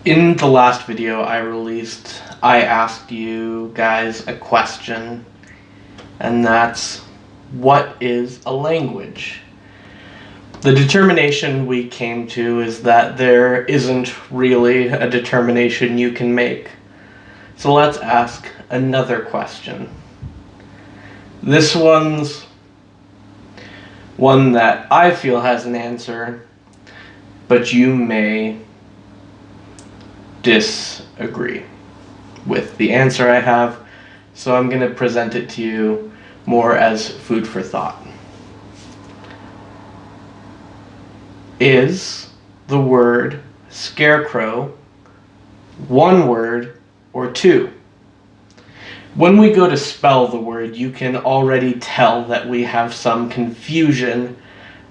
In the last video I released, I asked you guys a question, and that's, what is a language? The determination we came to is that there isn't really a determination you can make. So let's ask another question. This one's one that I feel has an answer, but you may disagree with the answer I have, so I'm going to present it to you more as food for thought. Is the word scarecrow one word or two? When we go to spell the word, you can already tell that we have some confusion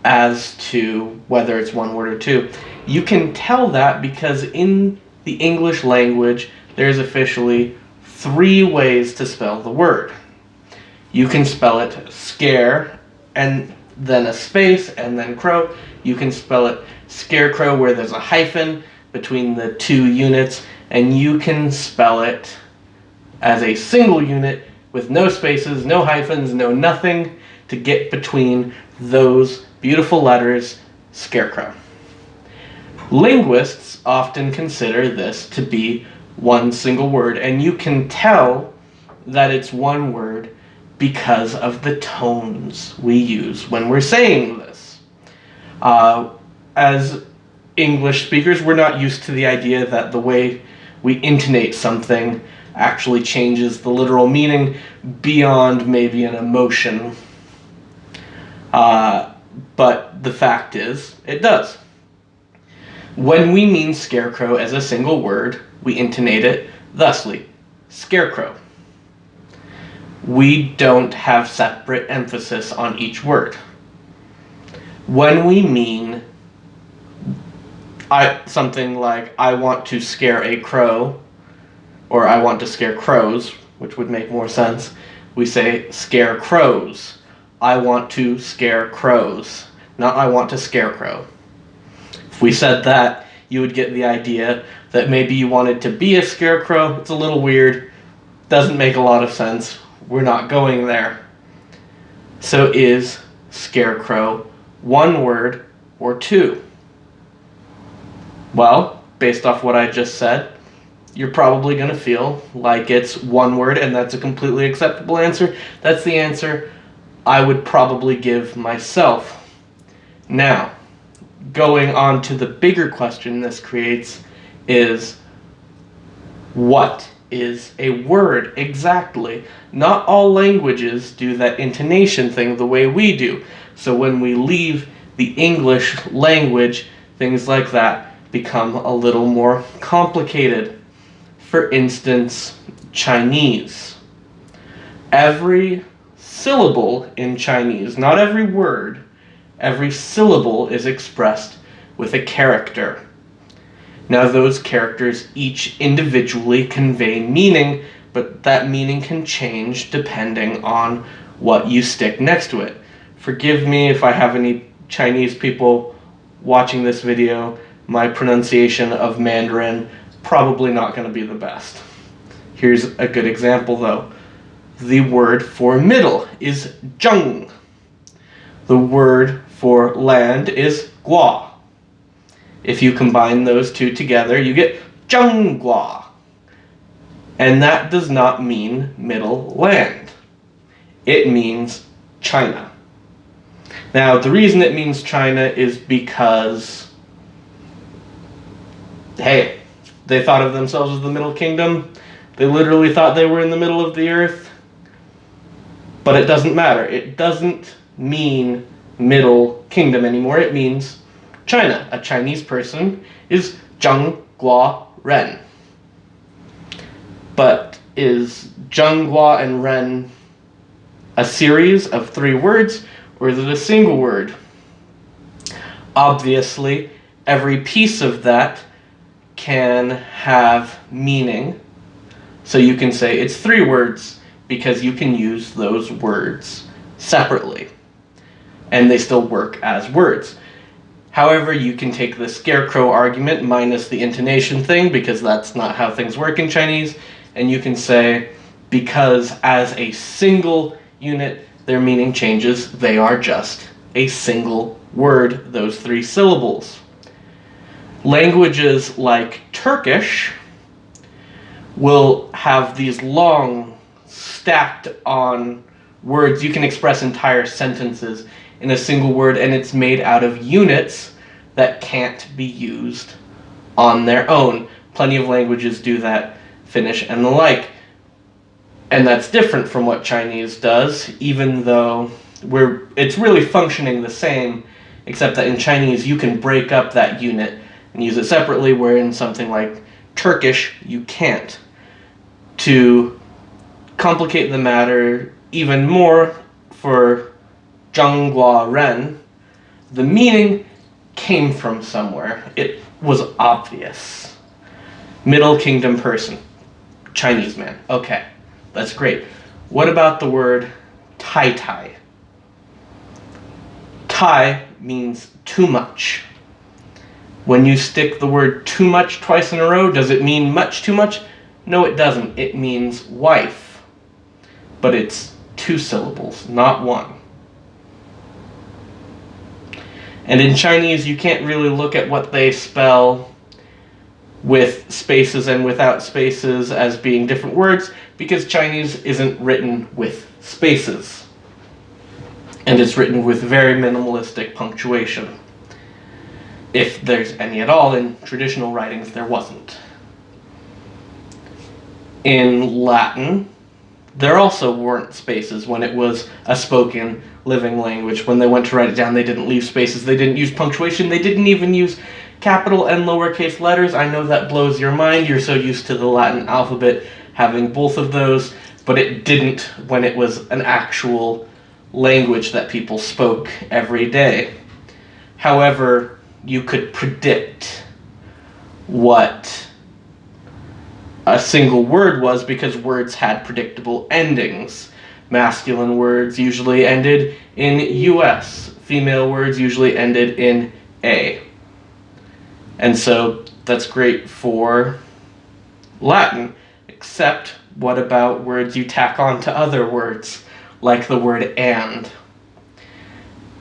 as to whether it's one word or two. You can tell that because in the English language, there's officially 3 ways to spell the word. You can spell it scare, and then a space, and then crow. You can spell it scarecrow where there's a hyphen between the 2 units, and you can spell it as a single unit with no spaces, no hyphens, no nothing to get between those beautiful letters, scarecrow. Linguists often consider this to be one single word, and you can tell that it's one word because of the tones we use when we're saying this. As English speakers, we're not used to the idea that the way we intonate something actually changes the literal meaning beyond maybe an emotion. But the fact is, it does. When we mean scarecrow as a single word, we intonate it thusly: scarecrow. We don't have separate emphasis on each word. When we mean something like, I want to scare a crow, or I want to scare crows, which would make more sense, we say scare crows. I want to scare crows, not I want to scarecrow. If we said that, you would get the idea that maybe you wanted to be a scarecrow. It's a little weird, doesn't make a lot of sense. We're not going there. So is scarecrow one word or two? Well, based off what I just said, you're probably going to feel like it's one word, and that's a completely acceptable answer. That's the answer I would probably give myself. Now, going on to the bigger question this creates is, what is a word exactly? Not all languages do that intonation thing the way we do. So when we leave the English language, things like that become a little more complicated. For instance, Chinese. Every syllable in Chinese, not every word, every syllable is expressed with a character. Now those characters each individually convey meaning, but that meaning can change depending on what you stick next to it. Forgive me if I have any Chinese people watching this video. My pronunciation of Mandarin probably not going to be the best. Here's a good example though. The word for middle is zheng. The word for land is gua. If you combine those two together, you get zhenggua. And that does not mean middle land. It means China. Now, the reason it means China is because, hey, they thought of themselves as the Middle Kingdom. They literally thought they were in the middle of the earth. But it doesn't matter. It doesn't mean Middle Kingdom anymore. It means China. A Chinese person is Zhenggua Ren. But is Zhenggua and Ren a series of 3 words, or is it a single word? Obviously, every piece of that can have meaning. So you can say it's 3 words because you can use those words separately, and they still work as words. However, you can take the Scarecrow argument minus the intonation thing, because that's not how things work in Chinese, and you can say, because as a single unit, their meaning changes, they are just a single word, those 3 syllables. Languages like Turkish will have these long, stacked on words. You can express entire sentences in a single word, and it's made out of units that can't be used on their own. Plenty of languages do that, Finnish and the like. And that's different from what Chinese does, even though it's really functioning the same, except that in Chinese you can break up that unit and use it separately, where in something like Turkish you can't. To complicate the matter even more, for Zhanghua Ren, the meaning came from somewhere. It was obvious. Middle Kingdom person. Chinese man. Okay, that's great. What about the word tai-tai? Tai means too much. When you stick the word too much twice in a row, does it mean much too much? No, it doesn't. It means wife. But it's 2 syllables, not 1. And in Chinese, you can't really look at what they spell with spaces and without spaces as being different words, because Chinese isn't written with spaces. And it's written with very minimalistic punctuation. If there's any at all. In traditional writings, there wasn't. In Latin, there also weren't spaces when it was a spoken, living language. When they went to write it down, they didn't leave spaces. They didn't use punctuation. They didn't even use capital and lowercase letters. I know that blows your mind. You're so used to the Latin alphabet having both of those, but it didn't when it was an actual language that people spoke every day. However, you could predict what a single word was, because words had predictable endings. Masculine words usually ended in US. Female words usually ended in A. And so that's great for Latin, except what about words you tack on to other words, like the word and?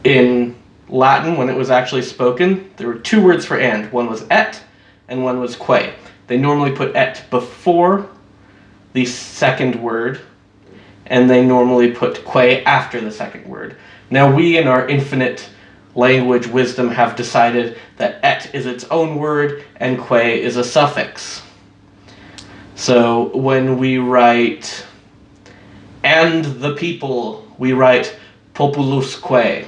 In Latin, when it was actually spoken, there were 2 words for and. One was et, and one was que. They normally put et before the second word, and they normally put que after the second word. Now we, in our infinite language wisdom, have decided that et is its own word and que is a suffix. So when we write and the people, we write populusque,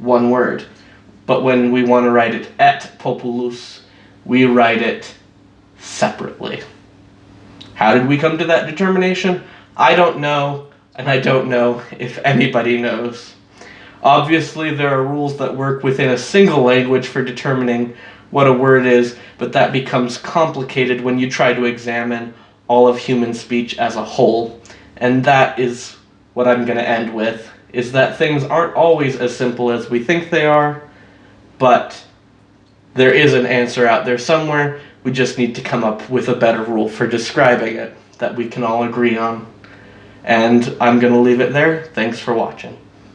one word. But when we want to write it et populus, we write it separately. How did we come to that determination? I don't know, and I don't know if anybody knows. Obviously, there are rules that work within a single language for determining what a word is, but that becomes complicated when you try to examine all of human speech as a whole. And that is what I'm going to end with, is that things aren't always as simple as we think they are, but there is an answer out there somewhere. We just need to come up with a better rule for describing it that we can all agree on. And I'm going to leave it there. Thanks for watching.